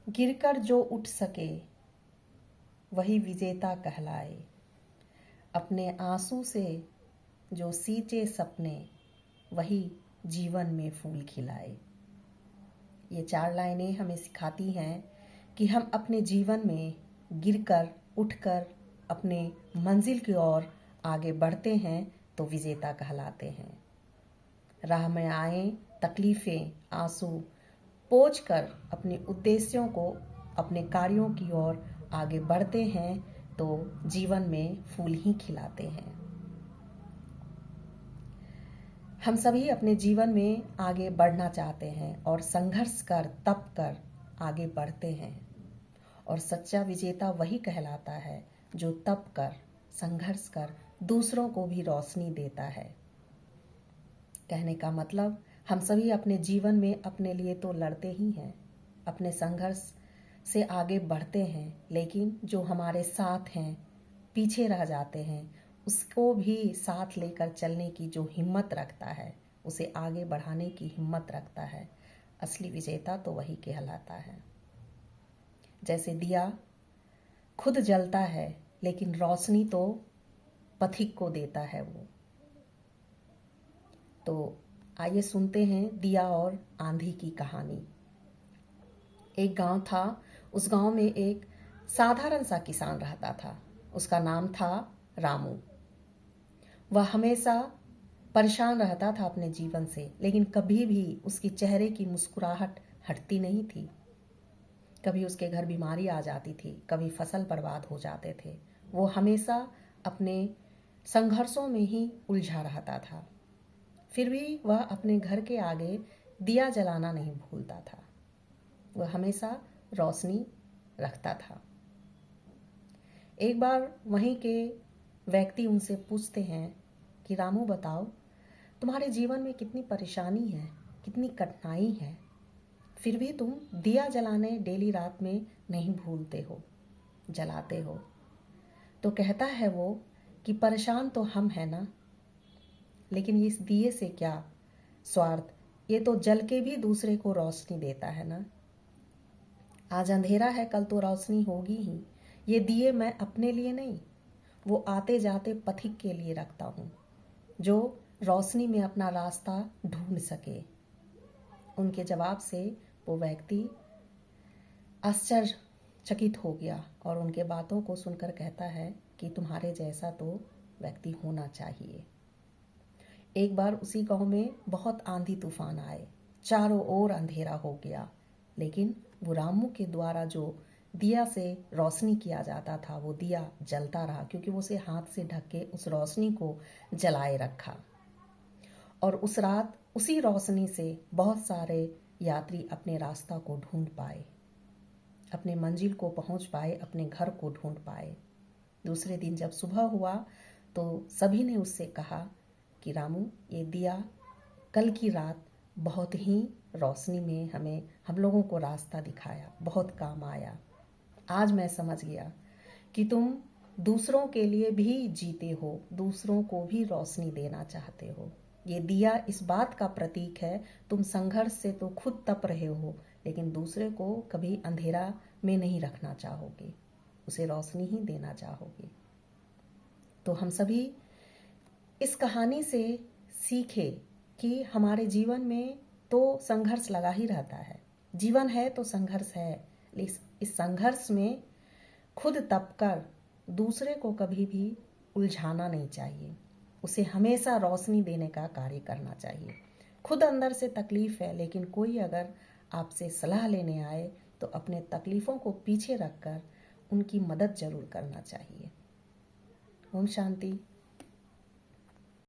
गिरकर जो उठ सके वही विजेता कहलाए। अपने आंसू से जो सींचे सपने वही जीवन में फूल खिलाए। ये 4 लाइनें हमें सिखाती हैं कि हम अपने जीवन में गिरकर उठकर अपने मंजिल की ओर आगे बढ़ते हैं तो विजेता कहलाते हैं। राह में आए तकलीफ़ें, आंसू पोंछ कर अपने उद्देश्यों को, अपने कार्यों की ओर आगे बढ़ते हैं तो जीवन में फूल ही खिलाते हैं। हम सभी अपने जीवन में आगे बढ़ना चाहते हैं और संघर्ष कर, तप कर आगे बढ़ते हैं। और सच्चा विजेता वही कहलाता है जो तप कर, संघर्ष कर दूसरों को भी रोशनी देता है। कहने का मतलब हम सभी अपने जीवन में अपने लिए तो लड़ते ही हैं, अपने संघर्ष से आगे बढ़ते हैं, लेकिन जो हमारे साथ हैं, पीछे रह जाते हैं, उसको भी साथ लेकर चलने की जो हिम्मत रखता है, उसे आगे बढ़ाने की हिम्मत रखता है, असली विजेता तो वही कहलाता है। जैसे दिया खुद जलता है लेकिन रोशनी तो पथिक को देता है वो। तो आइए सुनते हैं दिया और आंधी की कहानी। एक गांव था, उस गांव में एक साधारण सा किसान रहता था। उसका नाम था रामू। वह हमेशा परेशान रहता था अपने जीवन से, लेकिन कभी भी उसकी चेहरे की मुस्कुराहट हटती नहीं थी। कभी उसके घर बीमारी आ जाती थी, कभी फसल बर्बाद हो जाते थे। वो हमेशा अपने संघर्षों में ही उलझा रहता था। फिर भी वह अपने घर के आगे दिया जलाना नहीं भूलता था। वह हमेशा रोशनी रखता था। एक बार वहीं के व्यक्ति उनसे पूछते हैं कि रामू बताओ, तुम्हारे जीवन में कितनी परेशानी है, कितनी कठिनाई है, फिर भी तुम दिया जलाने डेली रात में नहीं भूलते हो, जलाते हो। तो कहता है वो कि परेशान तो हम हैं ना, लेकिन इस दिए से क्या स्वार्थ, ये तो जल के भी दूसरे को रोशनी देता है ना। आज अंधेरा है, कल तो रोशनी होगी ही। ये दिए मैं अपने लिए नहीं, वो आते जाते पथिक के लिए रखता हूँ, जो रोशनी में अपना रास्ता ढूंढ सके। उनके जवाब से वो व्यक्ति आश्चर्यचकित हो गया और उनके बातों को सुनकर कहता है कि तुम्हारे जैसा तो व्यक्ति होना चाहिए। एक बार उसी गांव में बहुत आंधी तूफान आए, चारों ओर अंधेरा हो गया, लेकिन वो रामू के द्वारा जो दिया से रोशनी किया जाता था वो दिया जलता रहा, क्योंकि वो उसे हाथ से ढक के उस रोशनी को जलाए रखा। और उस रात उसी रोशनी से बहुत सारे यात्री अपने रास्ता को ढूंढ पाए, अपने मंजिल को पहुंच पाए, अपने घर को ढूंढ पाए। दूसरे दिन जब सुबह हुआ तो सभी ने उससे कहा कि रामू, ये दिया कल की रात बहुत ही रोशनी में हम लोगों को रास्ता दिखाया, बहुत काम आया। आज मैं समझ गया कि तुम दूसरों के लिए भी जीते हो, दूसरों को भी रोशनी देना चाहते हो। ये दिया इस बात का प्रतीक है, तुम संघर्ष से तो खुद तप रहे हो, लेकिन दूसरे को कभी अंधेरा में नहीं रखना चाहोगे, उसे रोशनी ही देना चाहोगे। तो हम सभी इस कहानी से सीखे कि हमारे जीवन में तो संघर्ष लगा ही रहता है। जीवन है तो संघर्ष है, इस संघर्ष में खुद तप कर दूसरे को कभी भी उलझाना नहीं चाहिए, उसे हमेशा रोशनी देने का कार्य करना चाहिए। खुद अंदर से तकलीफ है, लेकिन कोई अगर आपसे सलाह लेने आए तो अपने तकलीफ़ों को पीछे रखकर उनकी मदद जरूर करना चाहिए। ओम शांति।